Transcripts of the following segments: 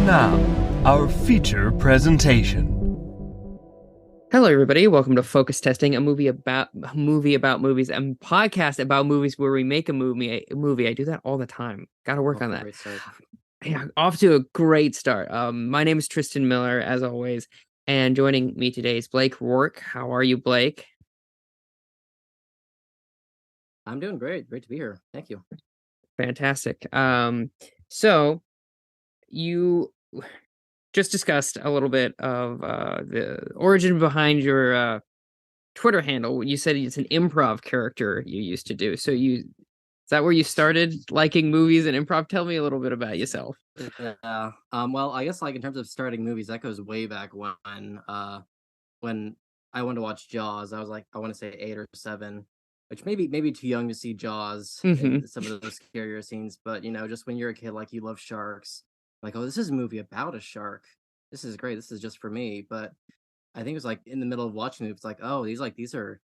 now, our feature presentation. Hello, everybody. Welcome to Focus Testing, a movie about movies, and podcast about movies where we make a movie. I do that all the time. Got to work on that. Great start. Yeah, off to a great start. My name is Tristan Miller, as always, and joining me today is Blake Roark. How are you, Blake? I'm doing great. Great to be here. Thank you. Fantastic. So you just discussed a little bit of the origin behind your Twitter handle. You said it's an improv character you used to do. Is that where you started liking movies and improv? Tell me a little bit about yourself. Yeah. Well, I guess like in terms of starting movies, that goes way back when I wanted to watch Jaws. I was like, I want to say 8 or 7, which maybe too young to see Jaws in some of those scarier scenes. But just when you're a kid, like you love sharks, like, oh, this is a movie about a shark. This is great. This is just for me. But I think it was like in the middle of watching it, it's like, oh, these are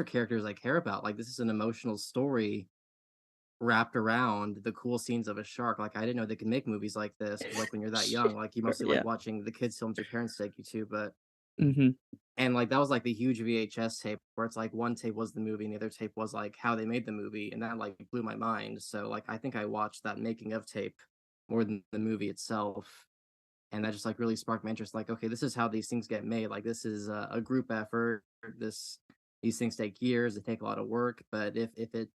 characters I care about. Like this is an emotional story wrapped around the cool scenes of a shark. Like I didn't know they could make movies like this. 'Cause, like when you're that young, like you mostly Yeah. like watching the kids' films your parents take you to. But Mm-hmm. and like that was like the huge VHS tape where it's like one tape was the movie and the other tape was like how they made the movie, and that like blew my mind. So like I think I watched that making of tape more than the movie itself, and that just like really sparked my interest. Like, okay, this is how these things get made. Like this is a group effort. These things take years. They take a lot of work, but if it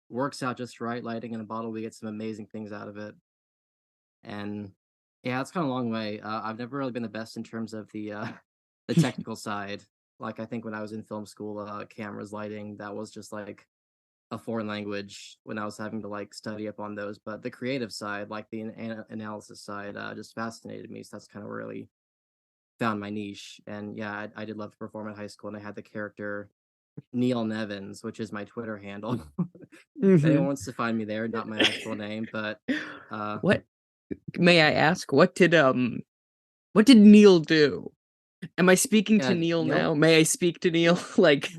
works out just right, lighting in a bottle, we get some amazing things out of it. And yeah, it's kind of a long way. I've never really been the best in terms of the technical side. Like I think when I was in film school, cameras, lighting, that was just like a foreign language when I was having to like study up on those. But the creative side, like the analysis side, just fascinated me. So that's kind of really found my niche. And yeah, I did love to perform in high school, and I had the character Neil Nevins, which is my Twitter handle. If anyone wants to find me there, not my actual name, but What may I ask? What did Neil do? Am I speaking to yeah, Neil Neil. now? May I speak to Neil? Like,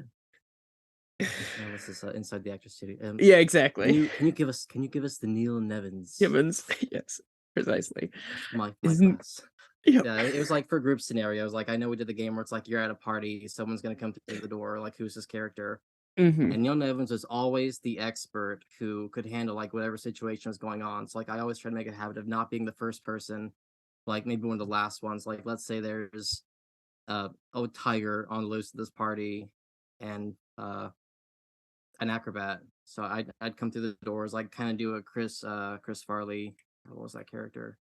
No, this is inside the actor studio. yeah, exactly. Can you give us the Neil Nevins? Gibbons. Yes, precisely. My Isn't class. Yep. Yeah, it was like for group scenarios. Like I know we did the game where it's like you're at a party, someone's gonna come through the door. Like who's this character? And Neil Nevins was always the expert who could handle like whatever situation was going on. So like I always try to make a habit of not being the first person, like maybe one of the last ones. Like let's say there's a tiger on loose at this party and an acrobat. So I'd come through the doors, like kind of do a Chris Farley. What was that character?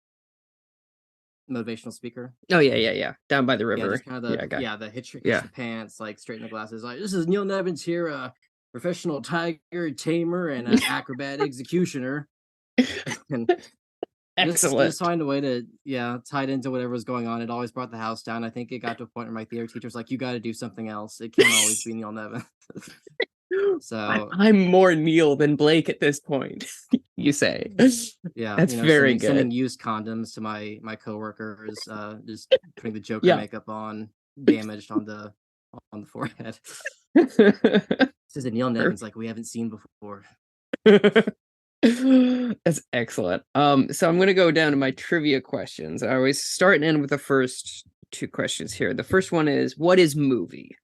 Motivational speaker. Oh yeah. Down by the Yeah, river. just kind of Yeah, I got. the hitch Yeah. the pants, like straighten the glasses. Like this is Neil Nevins here, professional tiger tamer and acrobat executioner. And just Excellent. find a way to tie it into whatever was going on. It always brought the house down. I think it got to a point where my theater teacher was like, "You got to do something else. It can't always be Neil Nevins." So I'm more Neil than Blake at this point. You say. yeah, That's very good. sending used condoms to my coworkers, just putting the Joker makeup on, damaged on the forehead. This is a Neil Nevins like we haven't seen before. That's excellent. So I'm gonna go down to my trivia questions. I always start and end with the first two questions here. The first one is, what is movie?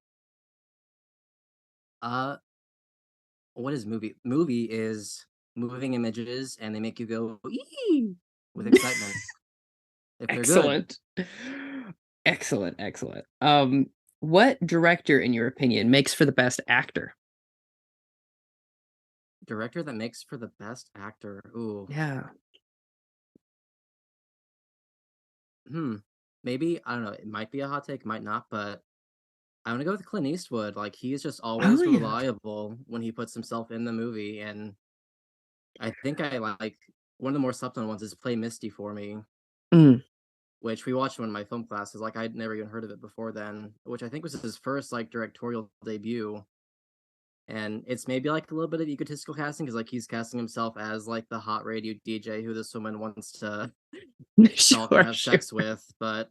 What is movie? Movie is moving images, and they make you go ee! With excitement. If they're Excellent. Excellent. What director, in your opinion, makes for the best actor? Director that makes for the best actor. Ooh. Yeah. Maybe I don't know. It might be a hot take, might not, but I'm gonna go with Clint Eastwood. Like he is just always Yeah. reliable when he puts himself in the movie, and I think I like one of the more slept on ones is Play Misty for me, which we watched in one of my film classes. Like I'd never even heard of it before then, which I think was his first like directorial debut. And it's maybe like a little bit of egotistical casting because like he's casting himself as like the hot radio DJ who this woman wants to stalk and have sex with, but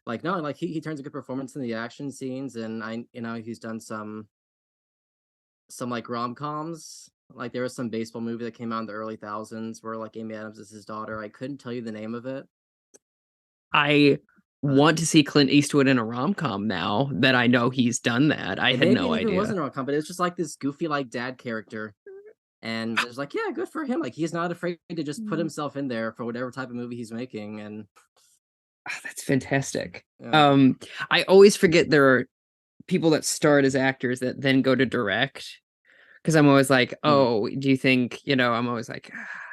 like no, like he turns a good performance in the action scenes, and he's done some like rom-coms. Like there was some baseball movie that came out in the early thousands where like Amy Adams is his daughter. I couldn't tell you the name of it, I But want to see Clint Eastwood in a rom-com now that I know he's done that. I and had maybe no it even idea. wasn't rom-com, but it was just like this goofy like dad character. And it's like, yeah, good for him. Like he's not afraid to just put himself in there for whatever type of movie he's making. And That's fantastic. yeah. I always forget there are people that start as actors that then go to direct because I'm always like, Mm. oh, do you think, I'm always like,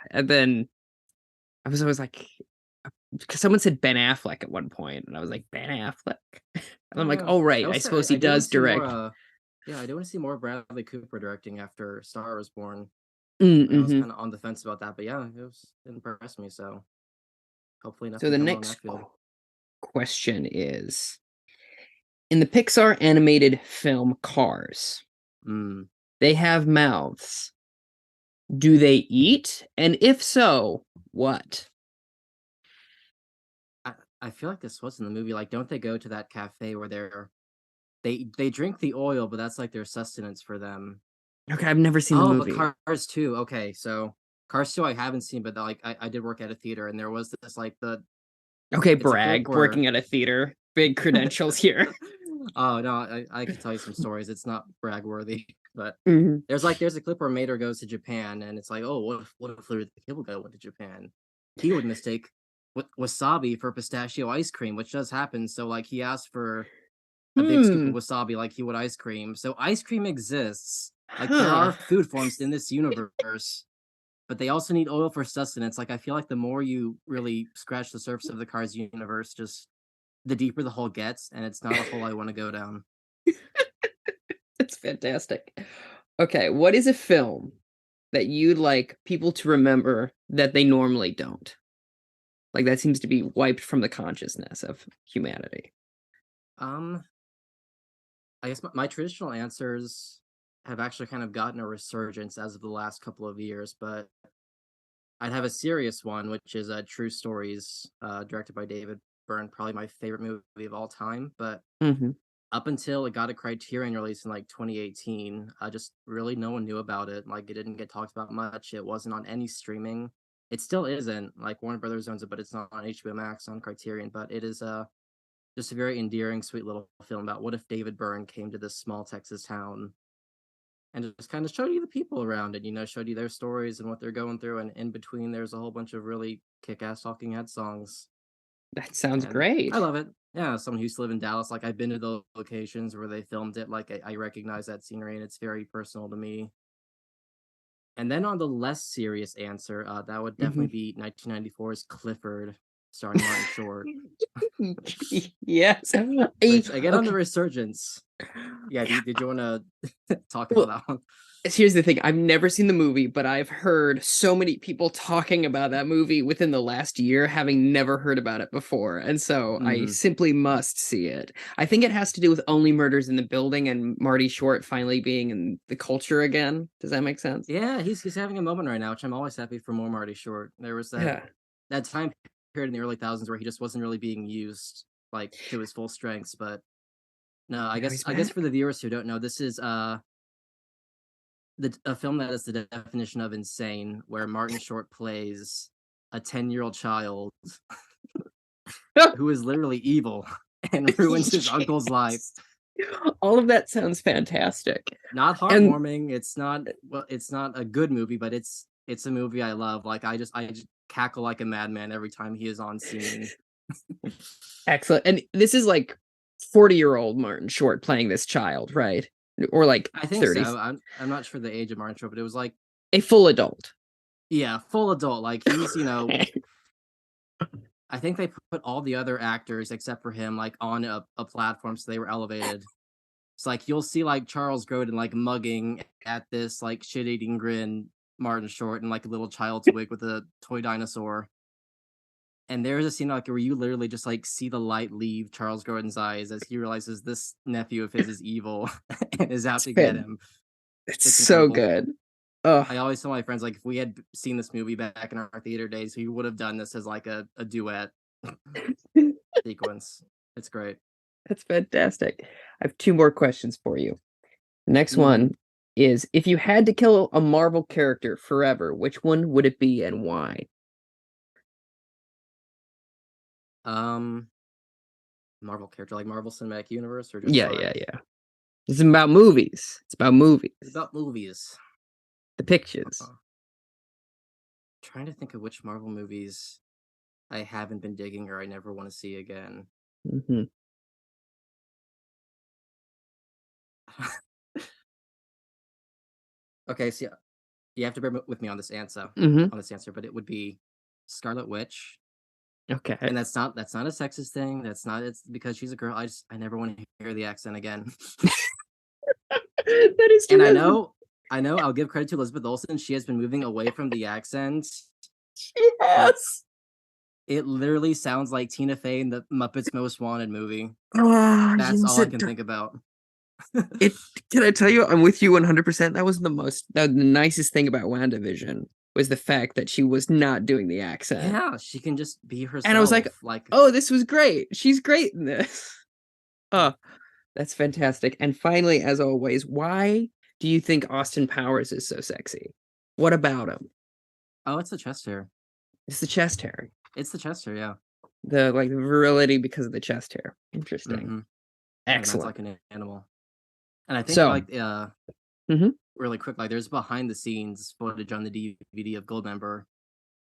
and then I was always like, because someone said Ben Affleck at one point, and I was like, Ben Affleck, and I'm Oh like, yeah. oh I right, I also suppose he I do want does to see more direct. yeah, I do want to see more Bradley Cooper directing after Star was Born. I was Mm-hmm. kind of on the fence about that, but yeah, it impressed me. So hopefully So nothing the comes along next that field. question is, in the Pixar animated film Cars, Mm. they have mouths. Do they eat? And if so, what? I feel like this was in the movie. Like, don't they go to that cafe where they drink the oil, but that's like their sustenance for them. Okay, I've never seen the Oh, but movie. Cars 2. Okay, so Cars 2 I haven't seen, but like I did work at a theater and there was this like Okay, it's a clip brag, where working at a theater. Big credentials here. oh no, I could tell you some stories. It's not brag worthy, but Mhm. there's a clip where Mater goes to Japan and it's like, oh, what if Louis the Cable Guy went to Japan? He would mistake wasabi for pistachio ice cream, which does happen. So like he asked for a big scoop of Hmm. wasabi like he would ice cream. So ice cream exists. Like there Huh. are food forms in this universe, but they also need oil for sustenance. Like I feel like the more you really scratch the surface of the Cars universe, just the deeper the hole gets, and it's not a hole I want to go down. That's fantastic. Okay, what is a film that you'd like people to remember that they normally don't? Like that seems to be wiped from the consciousness of humanity. Um, I guess my traditional answers have actually kind of gotten a resurgence as of the last couple of years, but I'd have a serious one, which is True Stories, directed by David Byrne, probably my favorite movie of all time. But Mm-hmm. up until it got a Criterion release in like 2018, just really no one knew about it. Like it didn't get talked about much. It wasn't on any streaming. It still isn't. Like Warner Brothers owns it, but it's not on HBO Max on Criterion. But it is just a very endearing, sweet little film about what if David Byrne came to this small Texas town and just kind of showed you the people around it, showed you their stories and what they're going through. And in between, there's a whole bunch of really kick ass talking head songs. That sounds And I great. love it. Yeah, someone who used to live in Dallas, like I've been to the locations where they filmed it. Like I recognize that scenery and it's very personal to me. And then on the less serious answer, that would Mm-hmm. definitely be 1994's Clifford, starring Martin Short, Yes. which again on the Okay. resurgence. Yeah, did you want to talk about Well, that one? here's the thing. I've never seen the movie, but I've heard so many people talking about that movie within the last year, having never heard about it before. And so I Mm-hmm. simply must see it. I think it has to do with Only Murders in the Building and Marty Short finally being in the culture again. Does that make sense? Yeah, he's having a moment right now, which I'm always happy for more Marty Short. There was Yeah. that time period in the early thousands where he just wasn't really being used like to his full strengths. But no, I Now guess he's I guess for back. the viewers who don't know, this is a film that is the definition of insane, where Martin Short plays a 10-year-old child who is literally evil and ruins his uncle's life. Yes. All of that sounds fantastic. Not And heartwarming. It's not a good movie, but it's a movie I love. Like I just cackle like a madman every time he is on scene. excellent. And this is like 40-year-old Martin Short playing this child, right? Or like I think 30, so. I'm not sure the age of Martin Short, but it was like a full adult. yeah, full adult. Like he's. I think they put all the other actors except for him like on a platform, so they were elevated. It's like you'll see like Charles Grodin like mugging at this like shit eating grin Martin Short and like a little child's wig with a toy dinosaur. And there's a scene like where you literally just like see the light leave Charles Grodin's eyes as he realizes this nephew of his is evil and is out It's to get been, him. it's It's so incredible. good. Oh, I always tell my friends like if we had seen this movie back in our theater days, we would have done this as like a duet sequence. It's great. that's fantastic. I have two more questions for you. The next Mm. one is, if you had to kill a Marvel character forever, which one would it be and why? Um, Marvel character, like Marvel Cinematic Universe, or just Yeah, yeah, like yeah. It's about movies. It's about movies. it's about movies. The pictures. Trying to think of which Marvel movies I haven't been digging or I never want to see again. Mm-hmm. Okay, so you have to bear with me on this Mm-hmm. but it would be Scarlet Witch, Okay. and that's not a sexist thing. That's not it's because she's a girl. I never want to hear the accent again. That is And true. I know I'll give credit to Elizabeth Olsen. She has been moving away from the accent, but Yes. it literally sounds like Tina Fey in the Muppets Most Wanted movie. Oh, That's yes, all I can think about. it. Can I tell you? I'm with you 100%. That was the nicest thing about WandaVision was the fact that she was not doing the accent, Yeah, she can just be and I was like, herself. Like, "Oh, this was great. She's great in this." Oh, that's fantastic. And finally, as always, why do you think Austin Powers is so sexy? What about him? oh, it's the chest hair. It's the chest hair. It's the chest hair. Yeah. The like virility because of the chest hair. Interesting. Mm-hmm. Yeah, the man's Excellent. like an animal. And I think So, like mhm. really quick, like there's behind the scenes footage on the DVD of Goldmember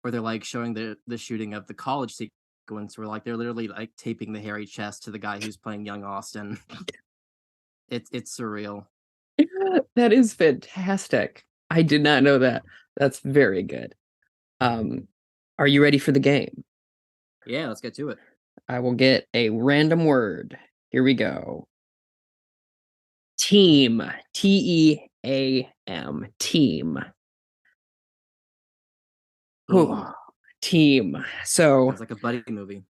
where they're like showing the shooting of the college sequence where like they're literally like taping the hairy chest to the guy who's playing young Austin. It's surreal. That is fantastic. I did not know that. That's very good. Um, are you ready for the game? Yeah, let's get to it. I will get a random word. Here we go. Team. Team. Team. Ooh, team. So Sounds like a buddy movie.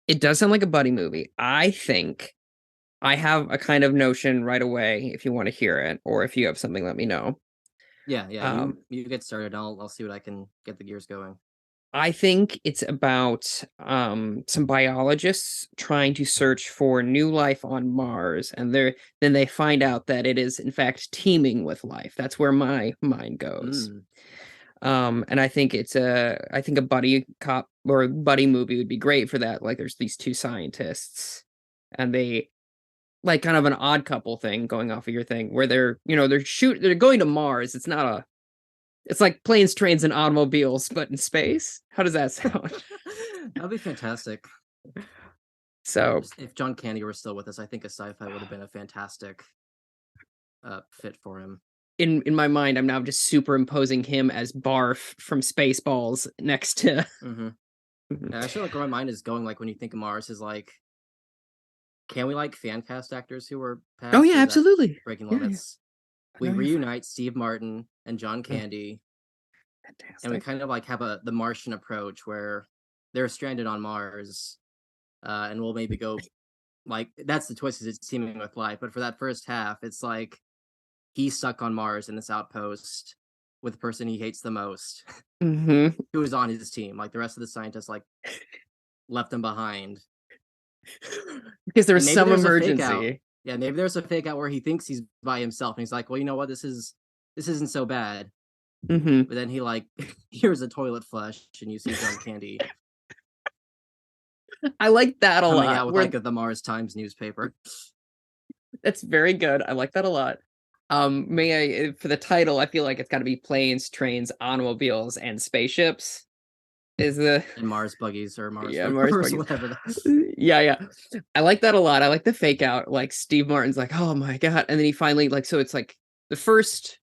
it does sound like a buddy movie. I think I have a kind of notion right away if you want to hear it, or if you have something, let me know. Yeah, yeah. Um, You get started. I'll see what I can get the gears going. I think it's about some biologists trying to search for new life on Mars, and then they find out that it is in fact teeming with life. That's where my mind goes. Mm. And I think a buddy cop or a buddy movie would be great for that. Like there's these two scientists, and they like kind of an odd couple thing going off of your thing where they're going to Mars. It's like planes, trains, and automobiles, but in space. How does that sound? That'd be fantastic. So If John Candy were still with us, I think a sci-fi would have been a fantastic fit for him. in my mind, I'm now just superimposing him as Barf from Spaceballs next to. Mm-hmm. Yeah, actually, like where my mind is going, like when you think of Mars, is like, can we like fan cast actors who were Oh past, yeah, or is that absolutely. breaking Yeah, limits? yeah. We No, you're fine. reunite Steve Martin and John Oh, Candy, and we fantastic. kind of like have the Martian approach where they're stranded on Mars, and we'll maybe go like that's the twist is it's teaming with life. But for that first half, it's like he's stuck on Mars in this outpost with the person he hates the most, Mm-hmm. who is on his team. Like the rest of the scientists, like left him behind. Because there And was maybe some there's a fake out. emergency. Yeah, maybe there's a fake out where he thinks he's by himself, and he's like, "Well, you know what? This isn't so bad." Mm-hmm. But then he like hears a toilet flush, and you see John Candy I like that a coming lot. out with Where like the Mars Times newspaper. That's very good. I like that a lot. May I for the title, I feel like it's got to be planes, trains, automobiles, and spaceships. Is the And Mars buggies or Mars Yeah, Mars rovers, buggies. whatever. Yeah, yeah. I like that a lot. I like the fake out. Like Steve Martin's like, oh my God. And then he finally like so it's like the first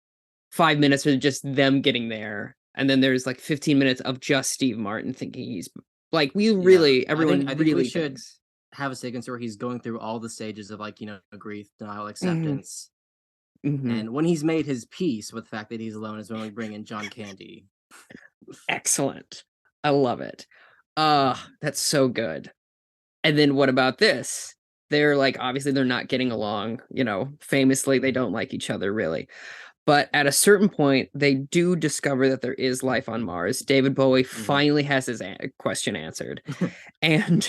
5 minutes are just them getting there. And then there's like 15 minutes of just Steve Martin thinking he's like Yeah, everyone I think we really should thinks. have a sequence where he's going through all the stages of like grief, denial, Hmm. acceptance, Hmm. and when he's made his peace with the fact that he's alone is when we bring in John Candy. Excellent. I love it. That's so good. And then what about this? They're like, obviously they're not getting along, famously they don't like each other really. But at a certain point, they do discover that there is life on Mars. David Bowie Mhm. finally has his question answered. And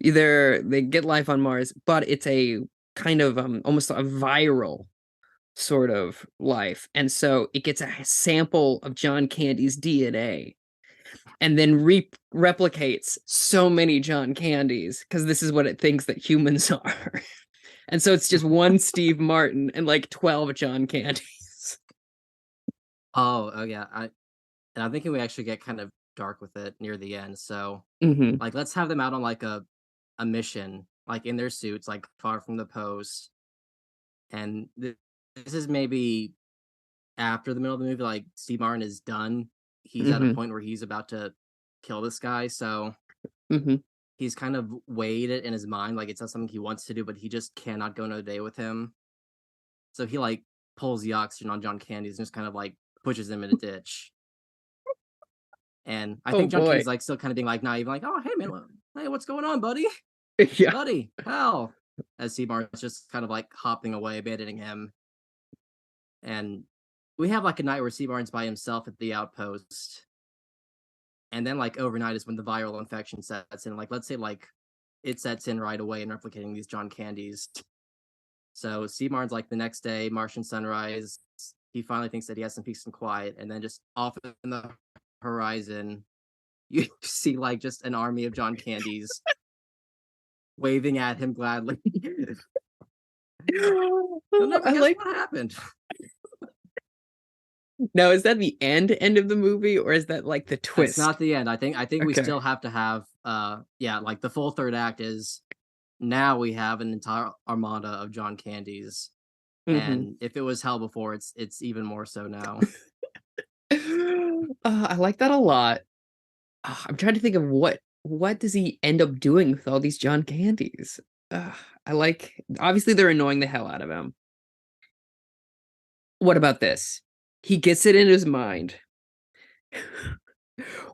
either they get life on Mars, but it's a kind of almost a viral sort of life. And so it gets a sample of John Candy's DNA. and then replicates so many John Candies because this is what it thinks that humans are. And so it's just one Steve Martin and like 12 John Candies. Oh yeah. And I'm thinking we actually get kind of dark with it near the end. So Mm-hmm. like let's have them out on like a mission, like in their suits, like far from the post. And this is maybe after the middle of the movie, like Steve Martin is done. He's at a Mm-hmm. point where he's about to kill this guy. So Mm-hmm. he's kind of weighed it in his mind, like it's not something he wants to do, but he just cannot go another day with him. So he like pulls the oxygen on John Candy's and just kind of like pushes him in a ditch. And I Oh think John boy. Candy's like still kind of being like naive, like, oh hey man, hey, what's going on, buddy? Yeah. Buddy, hell. As Steve Martin's just kind of like hopping away, abandoning him. And we have like a night where Steve Martin's by himself at the outpost. And then like overnight is when the viral infection sets in. Like let's say like it sets in right away and replicating these John Candies. So Steve Martin's like the next day, Martian sunrise. He finally thinks that he has some peace and quiet, and then just off in the horizon, you see like just an army of John Candies waving at him gladly. You'll never I guess like. what happened. Now, is that the end of the movie, or is that like the twist? That's not the end. I think we Okay. still have to have yeah, like the full third act is now we have an entire armada of John Candies. Mhm. And if it was hell before, it's even more so now. I like that a lot. I'm trying to think of what does he end up doing with all these John Candies? I like, obviously they're annoying the hell out of him. What about this? He gets it in his mind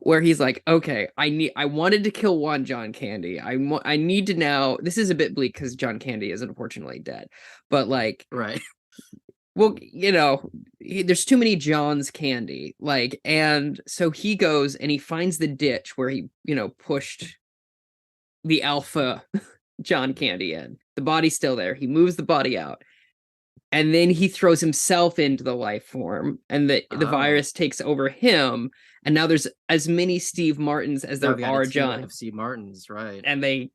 where he's like, okay, I wanted to kill one John Candy. I need to now. This is a bit bleak because John Candy is unfortunately dead, but like, Right. well, there's too many John's Candy, like, and so he goes and he finds the ditch where he, pushed the alpha John Candy in. The body's still there. He moves the body out. And then he throws himself into the life form, and the Oh. virus takes over him. And now there's as many Steve Martins as Now there we got a are team John, of Steve Martins, right? and they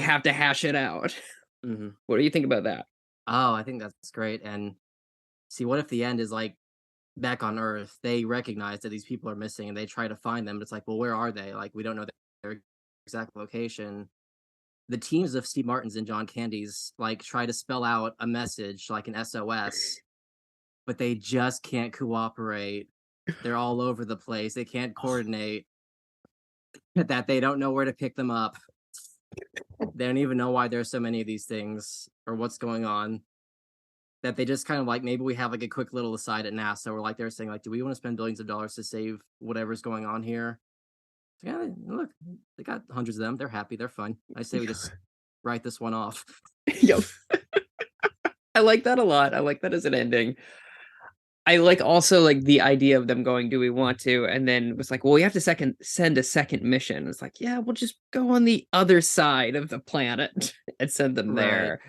have to hash it out. Mm-hmm. What do you think about that? Oh, I think that's great. And see, what if the end is like back on Earth? They recognize that these people are missing, and they try to find them. But it's like, well, where are they? Like, we don't know their exact location. The teams of Steve Martins and John Candies like try to spell out a message, like an SOS, but they just can't cooperate. They're all over the place. They can't coordinate. That they don't know where to pick them up. They don't even know why there's so many of these things or what's going on. That they just kind of like, maybe we have like a quick little aside at NASA where like they're saying like, do we want to spend billions of dollars to save whatever's going on here? Yeah, look, they got hundreds of them. They're happy. They're fun. I say we just write this one off. Yep. I like that a lot. I like that as an ending. I like also like the idea of them going, do we want to? And then it was like, well, we have to send a second mission. It's like, yeah, we'll just go on the other side of the planet and send them there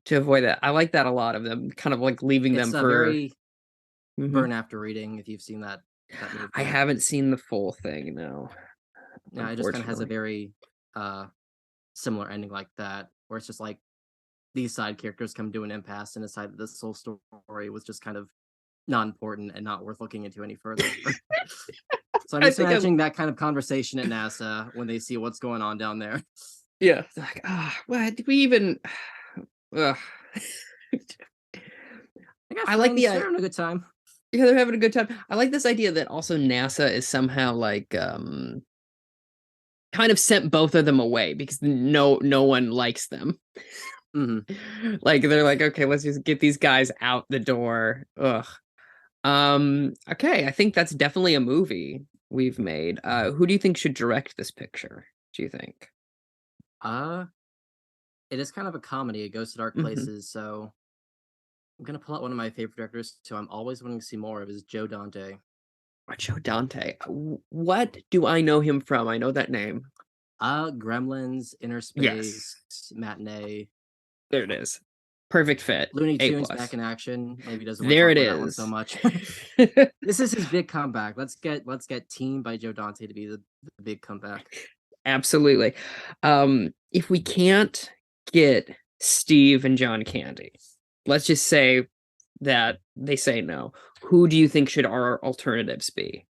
to avoid that. I like that a lot of them kind of like leaving It's them a for very burn after reading, if you've seen that movie. I haven't seen the full thing, no. Yeah, it just kind of has a very similar ending like that, where it's just like these side characters come to an impasse and decide that this whole story was just kind of not important and not worth looking into any further. So I'm just imagining that kind of conversation at NASA when they see what's going on down there. Yeah, it's like, what did we even? I like the they're having a good time. Yeah, they're having a good time. I like this idea that also NASA is somehow like kind of sent both of them away because no one likes them. Mm-hmm. Like they're like, okay, let's just get these guys out the door. Ugh. Okay, I think that's definitely a movie we've made. Who do you think should direct this picture? Do you think? It is kind of a comedy. It goes to dark places, so I'm gonna pull out one of my favorite directors, who I'm always wanting to see more of, is Joe Dante. Joe Dante. What do I know him from? I know that name. Gremlins, Inner Space, Matinee. There it is. Perfect fit. Looney A Tunes plus. back in action. Maybe doesn't want There to it talk about that one is. so much. This is his big comeback. Let's get Team by Joe Dante to be the big comeback. Absolutely. If we can't get Steve and John Candy, let's just say that they say no. Who do you think should our alternatives be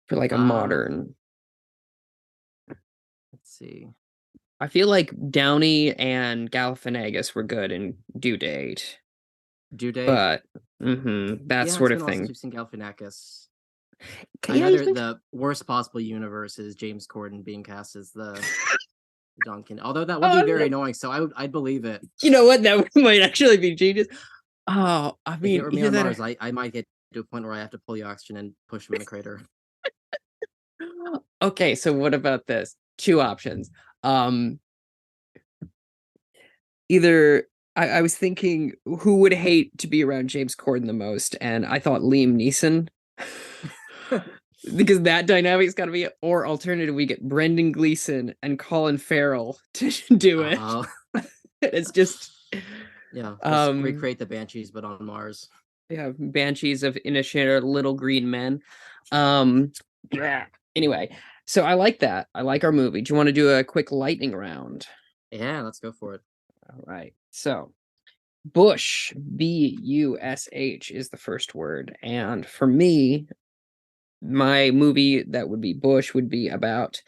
for like a modern? Let's see. I feel like Downey and Galifianakis were good in Due Date. Due Date. But that Yeah, sort it's of been thing. awesome seeing Galifianakis. Yeah, Another the worst possible universe is James Corden being cast as the Duncan. Although that would be very annoying, so I'd believe it. You know what? That might actually be genius. Oh, I If mean, it were me on Mars, I might get to a point where I have to pull the oxygen and push him in the crater. Okay, so what about this? Two options. Either I was thinking who would hate to be around James Corden the most, and I thought Liam Neeson. Because that dynamic's got to be, or alternative, we get Brendan Gleeson and Colin Farrell to do it. It's just recreate the Banshees, but on Mars. Yeah, Banshees of Inisherin, Little Green Men. Yeah. Anyway, so I like that. I like our movie. Do you want to do a quick lightning round? Yeah, let's go for it. All right. So, Bush, Bush, is the first word, and for me, my movie that would be Bush would be about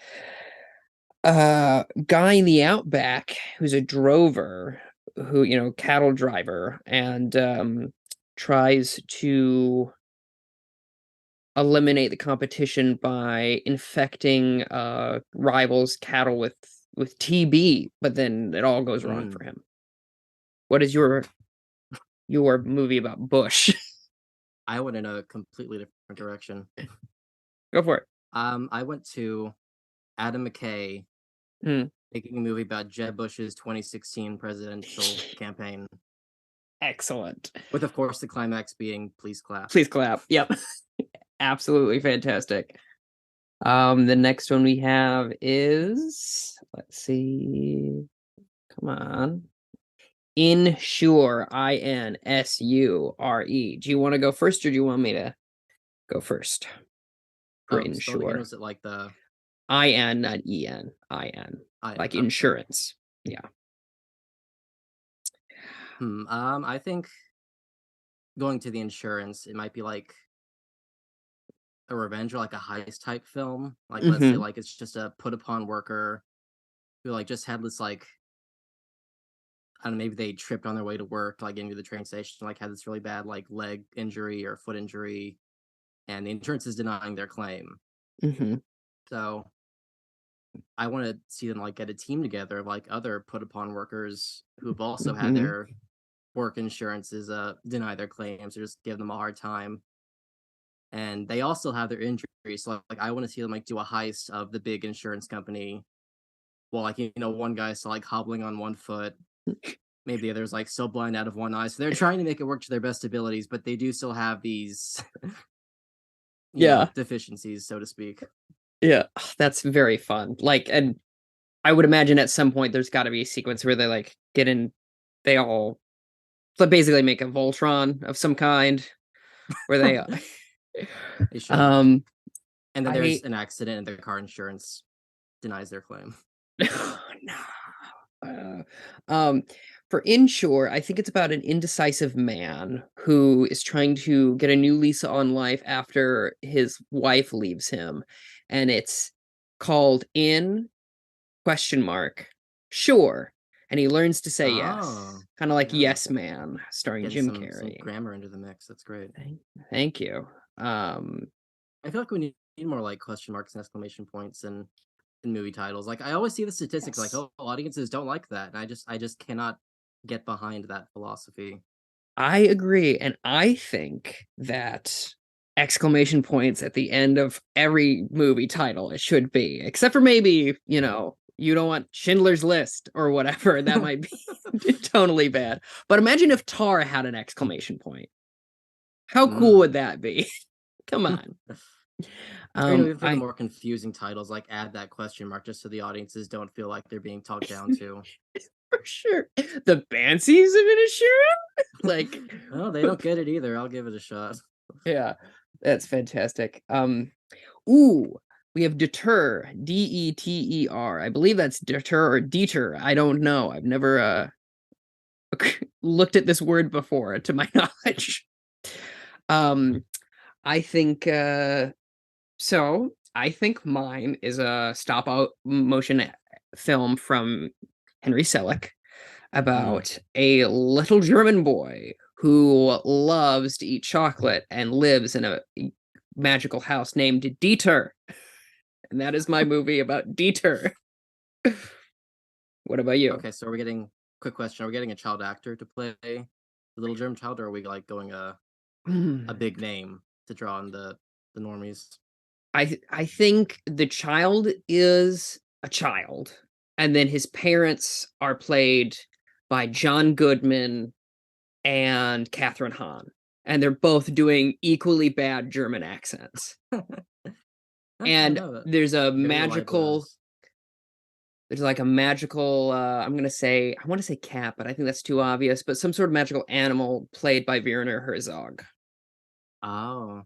a guy in the outback who's a drover, who, cattle driver, and tries to eliminate the competition by infecting rivals cattle with TB, but then it all goes wrong for him. What is your movie about Bush? I went in a completely different direction. Go for it. I went to Adam McKay making a movie about Jeb Bush's 2016 presidential campaign. Excellent. With, of course, the climax being "Please clap." Please clap. Yep. Absolutely fantastic. The next one we have is, let's see. Come on. Insure, Insure. Do you want to go first, or do you want me to go first? For insure. Was it like the IN, not EN? IN. Like insurance. Yeah. I think going to the insurance, it might be like a revenge or like a heist type film. Like let's say like it's just a put upon worker who like just had this like, I don't know, maybe they tripped on their way to work, like into the train station, like had this really bad like leg injury or foot injury, and the insurance is denying their claim. So I want to see them like get a team together of like other put upon workers who have also had their work insurances deny their claims or just give them a hard time. And they also have their injuries. So like I want to see them like do a heist of the big insurance company while like one guy's still like hobbling on one foot. Maybe the other's like still blind out of one eye. So they're trying to make it work to their best abilities, but they do still have these deficiencies, so to speak. Yeah, that's very fun. Like, and I would imagine at some point there's got to be a sequence where they like get in, they all basically make a Voltron of some kind, where they should. And then there's an accident and their car insurance denies their claim. No. For Insure, I think it's about an indecisive man who is trying to get a new lease on life after his wife leaves him, and it's called Sure, and he learns to say yes, kind of like Yes Man, starring Jim Carrey. Some grammar into the mix. That's great. Thank you. I feel like we need more like question marks and exclamation points in movie titles. Like I always see the statistics like, oh, audiences don't like that, and I just cannot get behind that philosophy. I agree, and I think that exclamation points at the end of every movie title it should be, except for maybe you don't want Schindler's List or whatever. That might be totally bad. But imagine if Tar had an exclamation point. How cool would that be? Come on. Even for the more confusing titles, like add that question mark just so the audiences don't feel like they're being talked down to. For sure. The Banshees of Inisherin? Like, Oh, they don't get it either. I'll give it a shot. yeah, that's fantastic. Ooh, we have deter, Deter. I believe that's deter or deter. I don't know. I've never looked at this word before, to my knowledge. I think so. I think mine is a stop out motion film from Henry Selick about a little German boy who loves to eat chocolate and lives in a magical house named Dieter. And that is my movie about Dieter. What about you? Okay, so we're getting quick question. Are we getting a child actor to play the little German child, or are we like going a big name to draw on the normies? I think the child is a child, and then his parents are played by John Goodman and Catherine Hahn, and they're both doing equally bad German accents. And there's a magical, there's like a magical, I want to say cat, but I think that's too obvious, but some sort of magical animal played by Werner Herzog. Oh,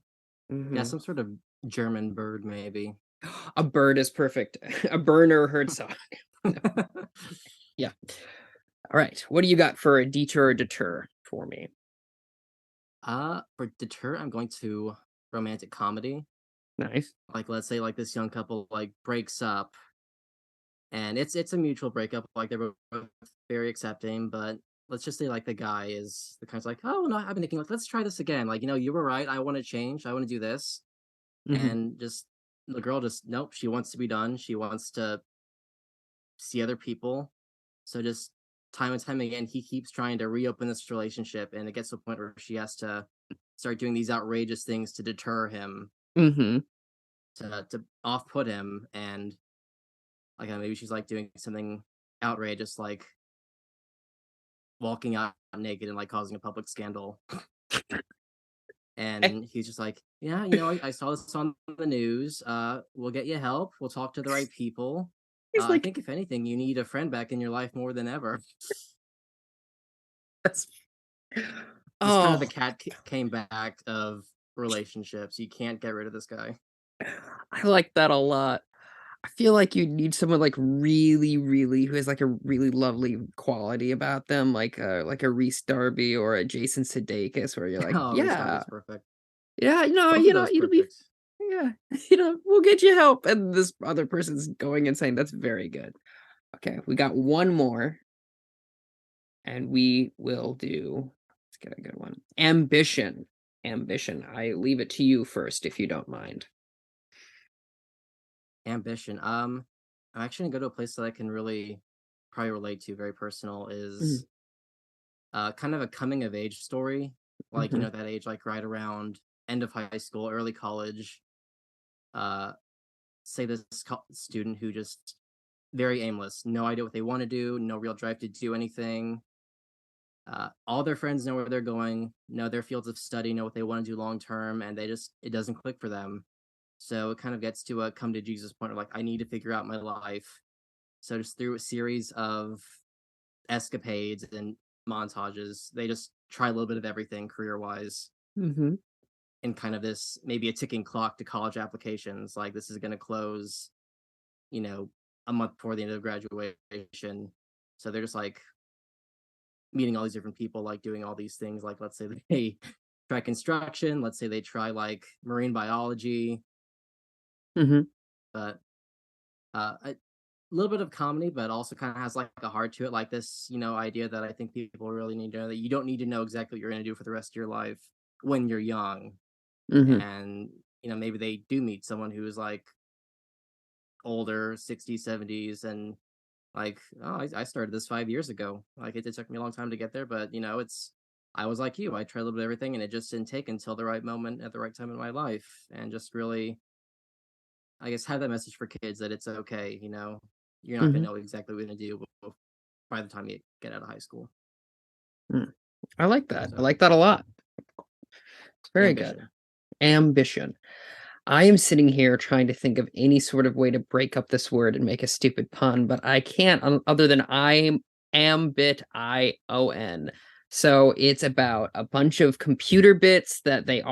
yeah, some sort of German bird, maybe. A bird is perfect. A Werner Herzog. Yeah. All right. What do you got for a detour or deter for me? For deter, I'm going to romantic comedy. Nice. Like, let's say like this young couple like breaks up, and it's a mutual breakup. Like they're both very accepting, but let's just say like the guy is the kind of like, oh no, I've been thinking like, let's try this again. Like, you were right. I want to change. I want to do this, and just the girl just nope. She wants to be done. She wants to see other people. So just time and time again, he keeps trying to reopen this relationship, and it gets to a point where she has to start doing these outrageous things to deter him, to off put him, and like maybe she's like doing something outrageous, like walking out naked and like causing a public scandal. And he's just like, yeah, I saw this on the news. We'll get you help. We'll talk to the right people. I think if anything, you need a friend back in your life more than ever. That's kind of the cat came back of relationships. You can't get rid of this guy. I like that a lot. I feel like you need someone like really, really who has like a really lovely quality about them, like a Reese Darby or a Jason Sudeikis, where you're like, Oh, Reese Darby's perfect. Yeah, it'll be, yeah, we'll get you help. And this other person's going and saying that's very good. Okay, we got one more, and we will do. Let's get a good one. Ambition. I leave it to you first, if you don't mind. Ambition. I'm actually gonna go to a place that I can really probably relate to. Very personal is kind of a coming of age story. Like that age, like right around end of high school, early college. Say this student who just very aimless, no idea what they want to do, no real drive to do anything. All their friends know where they're going, know their fields of study, know what they want to do long term, and it doesn't click for them. So it kind of gets to a come to Jesus point of like, I need to figure out my life. So just through a series of escapades and montages, they just try a little bit of everything career wise. And kind of this maybe a ticking clock to college applications. Like this is going to close, a month before the end of graduation. So they're just like meeting all these different people, like doing all these things. Like let's say they try construction. Let's say they try like marine biology. But a little bit of comedy, but also kind of has like a heart to it. Like this, idea that I think people really need to know that you don't need to know exactly what you're going to do for the rest of your life when you're young. And maybe they do meet someone who is like older, 60s, 70s, and like, oh, I started this 5 years ago. Like it took me a long time to get there, but I was like you. I tried a little bit of everything, and it just didn't take until the right moment at the right time in my life. And just really, I guess, have that message for kids that it's okay. You're not gonna know exactly what you're gonna do by the time you get out of high school. I like that. I like that a lot. Very good. Ambition. I am sitting here trying to think of any sort of way to break up this word and make a stupid pun, but I can't, other than I Ambition. So it's about a bunch of computer bits that they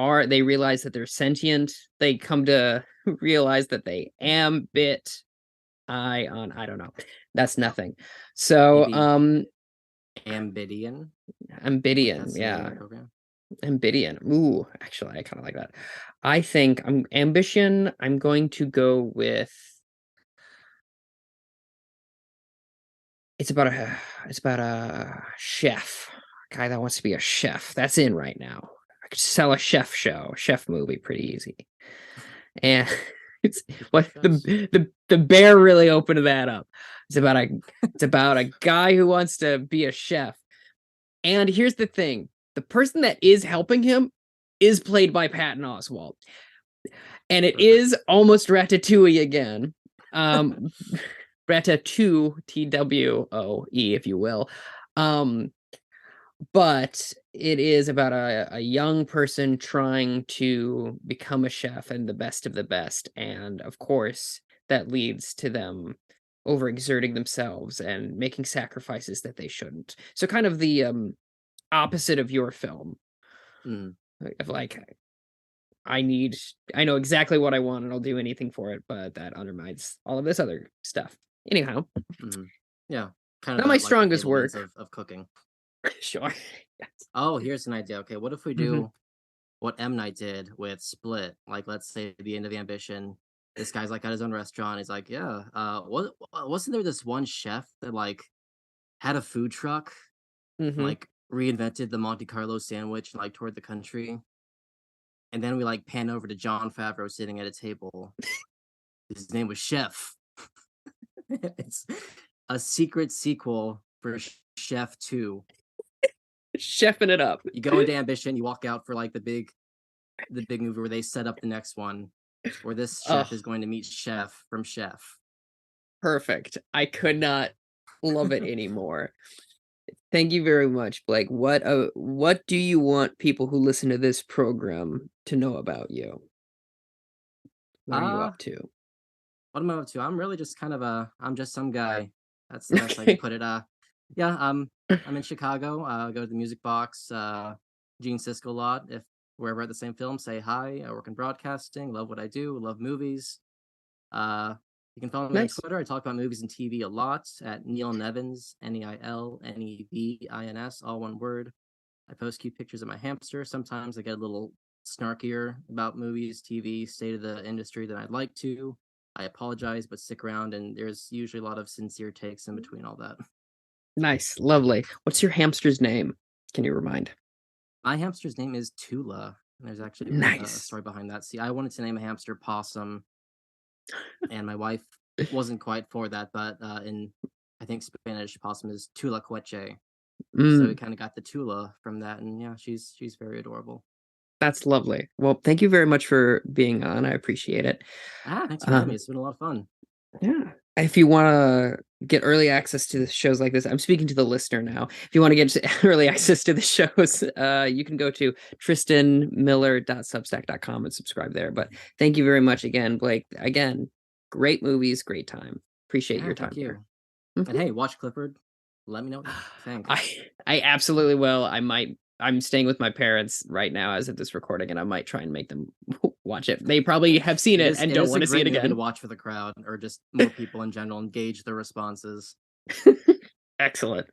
realize that they're sentient. They come to realize that they ambit ion. I don't know. That's nothing. So Maybe Ambidian. Ambidian, That's the name of yeah. the program. Ambidian. Ooh, actually, I kind of like that. I think ambition. I'm going to go with. It's about a chef, a guy that wants to be a chef. That's in right now. I could sell a chef movie pretty easy. And it's what the bear really opened that up. It's about a guy who wants to be a chef. And here's the thing. The person that is helping him is played by Patton Oswalt. And it is almost Ratatouille again. Ratatouille, T-W-O-E, if you will. But it is about a young person trying to become a chef and the best of the best. And of course, that leads to them overexerting themselves and making sacrifices that they shouldn't. So kind of the opposite of your film. Of like, I know exactly what I want and I'll do anything for it, but that undermines all of this other stuff. Anyhow. Yeah. Kind of not my strongest work of cooking. Sure. Yes. Oh, here's an idea. Okay, what if we do what M. Night did with Split? Like, let's say the end of Ambition, this guy's like at his own restaurant. He's like, yeah, wasn't there this one chef that like had a food truck, and, like reinvented the Monte Carlo sandwich and like toured the country? And then we like pan over to Jon Favreau sitting at a table. His name was Chef. It's a secret sequel for Chef 2. Chefing it up. You go into Ambition, you walk out for like the big movie where they set up the next one, where this chef is going to meet Chef from Chef. Perfect. I could not love it anymore. Thank you very much, Blake. What do you want people who listen to this program to know about you? What are you up to? What am I up to? I'm really just kind of I'm just some guy. That's the best way to put it. Yeah, I'm in Chicago. Go to the Music Box, Gene Siskel a lot. If we're ever at the same film, say hi. I work in broadcasting, love what I do, love movies. You can follow me on Twitter. I talk about movies and TV a lot at Neil Nevins, Neilnevins, all one word. I post cute pictures of my hamster. Sometimes I get a little snarkier about movies, TV, state of the industry than I'd like to. I apologize, but stick around, and there's usually a lot of sincere takes in between all that. Nice, lovely. What's your hamster's name? Can you remind? My hamster's name is Tula. And there's actually a story behind that. See, I wanted to name a hamster Possum, and my wife wasn't quite for that, but in I think Spanish, possum is Tula Queche. So we kind of got the Tula from that, and yeah, she's very adorable. That's lovely. Well, thank you very much for being on. I appreciate it. Thanks for having me. It's been a lot of fun. Yeah. If you want to get early access to the shows like this, I'm speaking to the listener now. If you want to get early access to the shows, you can go to tristanmiller.substack.com and subscribe there. But thank you very much again, Blake. Again, great movies, great time. Appreciate your time. Thank you. And hey, watch Clifford. Let me know what you think. I absolutely will. I'm staying with my parents right now as of this recording, and I might try and make them watch it. They probably have seen it and don't want to see it again. To watch for the crowd or just more people in general, engage their responses. Excellent.